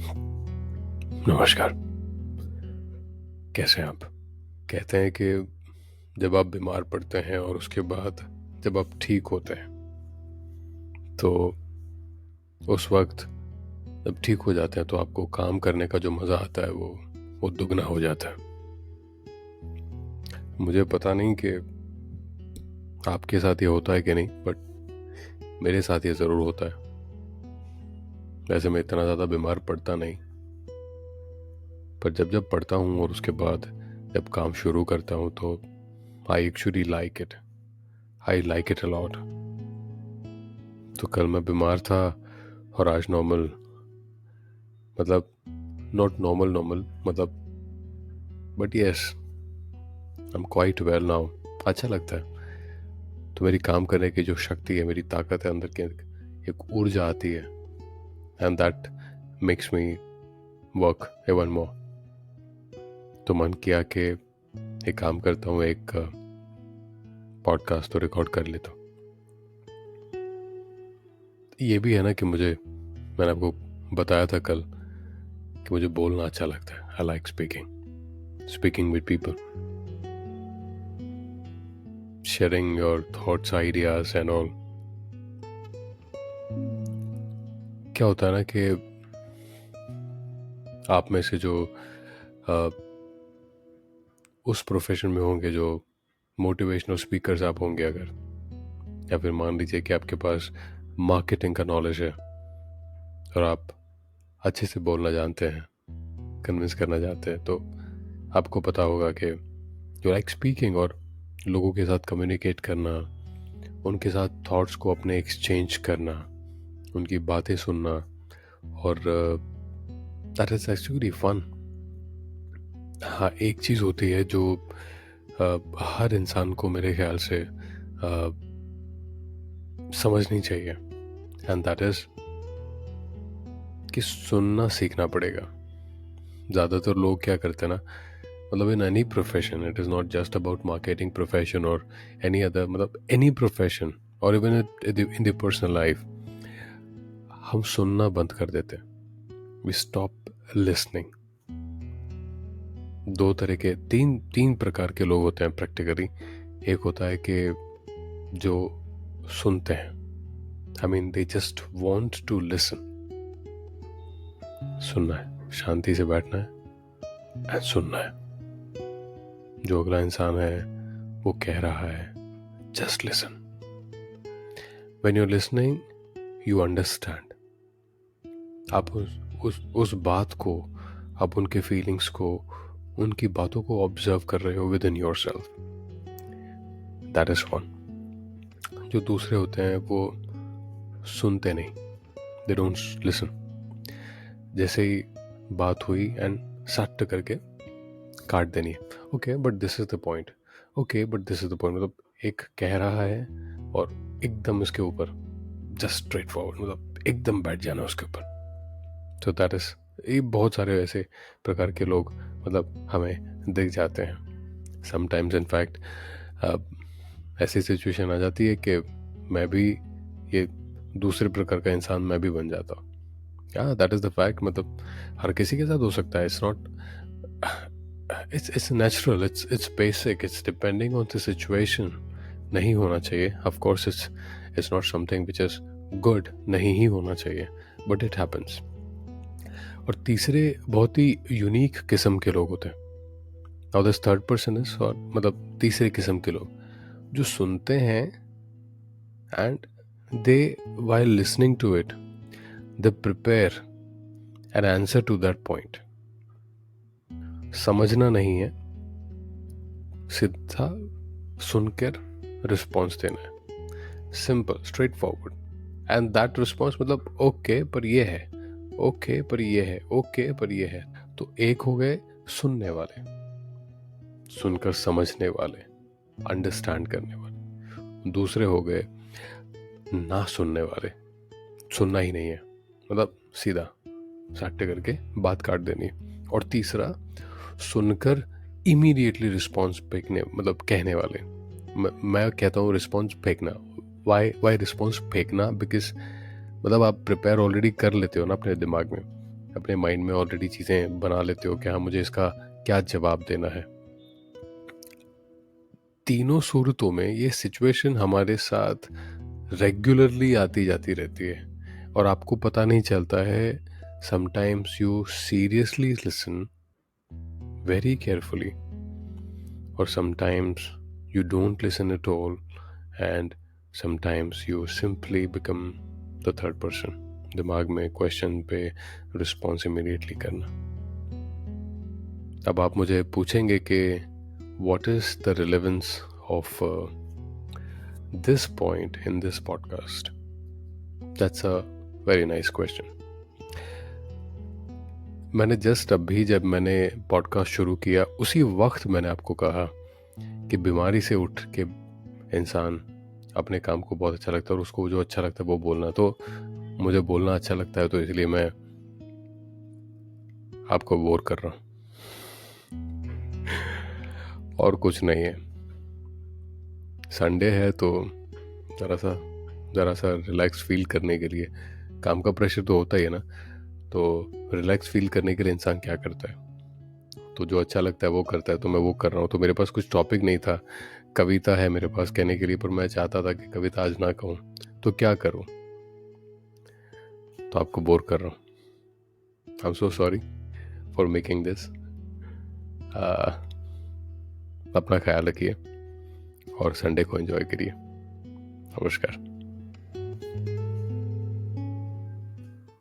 नमस्कार। कैसे हैं आप? कहते हैं कि जब आप बीमार पड़ते हैं और उसके बाद जब आप ठीक होते हैं तो उस वक्त जब ठीक हो जाते हैं तो आपको काम करने का जो मज़ा आता है वो दुगना हो जाता है। मुझे पता नहीं कि आपके साथ ये होता है कि नहीं, बट मेरे साथ ये ज़रूर होता है। वैसे मैं इतना ज़्यादा बीमार पड़ता नहीं, पर जब जब पढ़ता हूँ और उसके बाद जब काम शुरू करता हूँ तो I actually like it. I like it a lot. तो कल मैं बीमार था और आज नॉर्मल, मतलब नॉट नॉर्मल नॉर्मल, मतलब but yes, I am quite well now. अच्छा लगता है। तो मेरी काम करने की जो शक्ति है, मेरी ताकत है अंदर के, एक ऊर्जा आती है, and that makes me work even more. तो मन किया कि एक काम करता हूँ, एक पॉडकास्ट तो रिकॉर्ड कर लेता हूँ। ये भी है ना कि मैंने आपको बताया था कल कि मुझे बोलना अच्छा लगता है। I like speaking with people, sharing your thoughts, ideas and all. क्या होता है ना कि आप में से जो आ, उस प्रोफेशन में होंगे, जो मोटिवेशनल स्पीकर्स आप होंगे अगर, या फिर मान लीजिए कि आपके पास मार्केटिंग का नॉलेज है और आप अच्छे से बोलना जानते हैं, कन्विंस करना जानते हैं, तो आपको पता होगा कि जो लाइक स्पीकिंग और लोगों के साथ कम्युनिकेट करना, उनके साथ थॉट्स को अपने एक्सचेंज करना, उनकी बातें सुनना, और दैट इज एक्चुअली फन। हाँ, एक चीज़ होती है जो हर इंसान को मेरे ख्याल से समझनी चाहिए, एंड दैट इज कि सुनना सीखना पड़ेगा। ज़्यादातर लोग क्या करते हैं ना, मतलब in any profession, it is not just about marketing profession और एनी अदर, मतलब एनी प्रोफेशन और even in the personal life, हम सुनना बंद कर देते हैं। We stop listening. दो तरह के, तीन प्रकार के लोग होते हैं प्रैक्टिकली। एक होता है कि जो सुनते हैं, I mean they just want to listen. सुनना है, शांति से बैठना है एंड सुनना है। जो अगला इंसान है वो कह रहा है, just listen. When you listening you understand. आप उस बात को, आप उनके फीलिंग्स को, उनकी बातों को ऑब्जर्व कर रहे हो with in your self. That is one. जो दूसरे होते हैं वो सुनते नहीं, दे डोंट लिसन। जैसे ही बात हुई एंड सट करके काट देनी है। Okay but this is the point, okay but this is the point, मतलब एक कह रहा है और एकदम इसके ऊपर जस्ट स्ट्रेट फॉरवर्ड, मतलब एकदम बैठ जाना उसके ऊपर। तो दैट इज, ये बहुत सारे ऐसे प्रकार के लोग मतलब हमें दिख जाते हैं। समटाइम्स इनफैक्ट ऐसी सिचुएशन आ जाती है कि मैं भी ये दूसरे प्रकार का इंसान मैं भी बन जाता हूँ। That is the fact. मतलब हर किसी के साथ हो सकता है। It's not, it's natural, it's basic, it's depending on the situation. नहीं होना चाहिए, of course it's not something which is good, नहीं ही होना चाहिए, बट इट हैपेंस। और तीसरे बहुत ही यूनिक किस्म के लोग होते हैं। Now this third person is, और मतलब तीसरे किस्म के लोग जो सुनते हैं and they while listening to it they prepare an answer to that point। समझना नहीं है, सीधा सुनकर रिस्पॉन्स देना है। Simple, straight forward, and that response मतलब ओके पर ये है, ओके पर ये है, ओके पर ये है। तो एक हो गए सुनने वाले, सुनकर समझने वाले, अंडरस्टैंड करने वाले। दूसरे हो गए ना सुनने वाले, सुनना ही नहीं है, मतलब सीधा सट्टे करके बात काट देनी। और तीसरा सुनकर इमीडिएटली रिस्पॉन्स फेंकने, मतलब कहने वाले। मैं कहता हूँ रिस्पॉन्स फेंकना। वाई रिस्पॉन्स फेंकना? बिकॉज मतलब आप प्रिपेयर ऑलरेडी कर लेते हो ना अपने दिमाग में, अपने माइंड में ऑलरेडी चीज़ें बना लेते हो कि हाँ मुझे इसका क्या जवाब देना है। तीनों सूरतों में ये सिचुएशन हमारे साथ रेगुलरली आती जाती रहती है और आपको पता नहीं चलता है। Sometimes you seriously listen very carefully और sometimes you don't listen at all, and sometimes you simply become the third person. दिमाग में क्वेश्चन पे रिस्पॉन्स इमीडिएटली करना। अब आप मुझे पूछेंगे कि what is the relevance of this point in this podcast? That's a very nice question. मैंने जस्ट अभी जब मैंने पॉडकास्ट शुरू किया उसी वक्त मैंने आपको कहा कि बीमारी से उठ के इंसान अपने काम को बहुत अच्छा लगता है और उसको जो अच्छा लगता है वो बोलना। तो मुझे बोलना अच्छा लगता है तो इसलिए मैं आपको बोर कर रहा हूँ और कुछ नहीं है। संडे है तो ज़रा सा रिलैक्स फील करने के लिए, काम का प्रेशर तो होता ही है ना, तो रिलैक्स फील करने के लिए इंसान क्या करता है, तो जो अच्छा लगता है वो करता है। तो मैं वो कर रहा हूँ। तो मेरे पास कुछ टॉपिक नहीं था, कविता है मेरे पास कहने के लिए, पर मैं चाहता था कि कविता आज ना कहूँ, तो क्या करूँ, तो आपको बोर कर रहा हूँ। I am so sorry for making this. अपना ख्याल रखिए और संडे को एंजॉय करिए। नमस्कार।